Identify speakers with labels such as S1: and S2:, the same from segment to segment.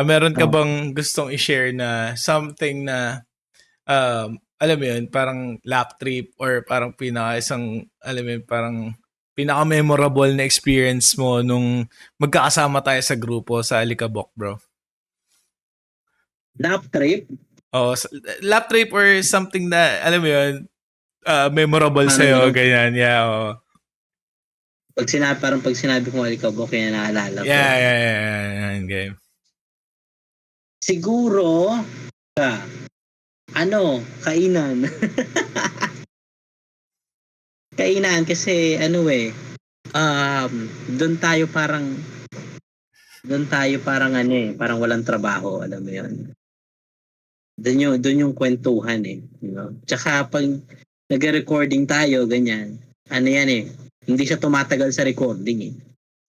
S1: Meron ka
S2: Oh,
S1: bang gustong i-share na something na alam mo yun, parang lap trip or parang alam mo yun, parang pinaka-memorable na experience mo nung magkakasama tayo sa grupo sa Alikabok, bro?
S2: lap trip?
S1: Oh, lap trip or something na, alam mo yun, memorable
S2: Paano
S1: sa'yo,
S2: yun?
S1: ganyan, yeah, oh.
S2: Parang pag sinabi kong alikabok, kaya naalala ko.
S1: Yeah, yeah, yeah, yeah, game.
S2: Siguro, kainan. Kainan kasi doon tayo parang walang trabaho, alam mo 'yun. Doon yung kwentuhan eh. You know? Tsaka pag nagre-recording tayo, ganyan, hindi siya tumatagal sa recording eh.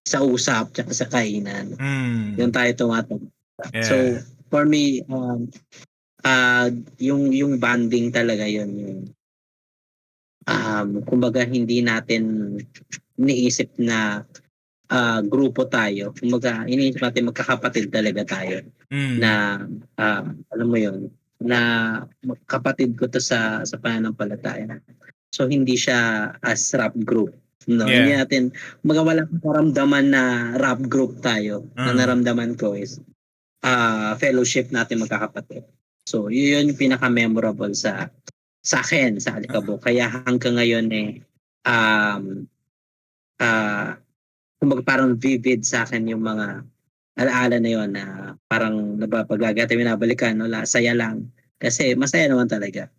S2: Sa usap, tsaka sa kainan. Doon
S1: Mm,
S2: tayo tumatagal. So,
S1: yeah.
S2: for me, yung bonding talaga yun. Kumbaga hindi natin iniisip na grupo tayo. Kumbaga, iniisip natin magkakapatid talaga tayo
S1: Mm,
S2: na alam mo yon na kapatid ko to sa pananampalataya. So hindi siya as rap group. No, hindi
S1: yeah.
S2: natin wala akong naramdaman na rap group tayo. Na
S1: Mm,
S2: naramdaman ko is fellowship natin magkakapatid. So yun yung pinaka-memorable sa akin sa Alikabok. Kaya hanggang ngayon um, ah, kumbaga parang vivid sa akin yung mga alaala na yun na parang nababagagati binabalikan, no? Saya lang. Kasi masaya naman talaga.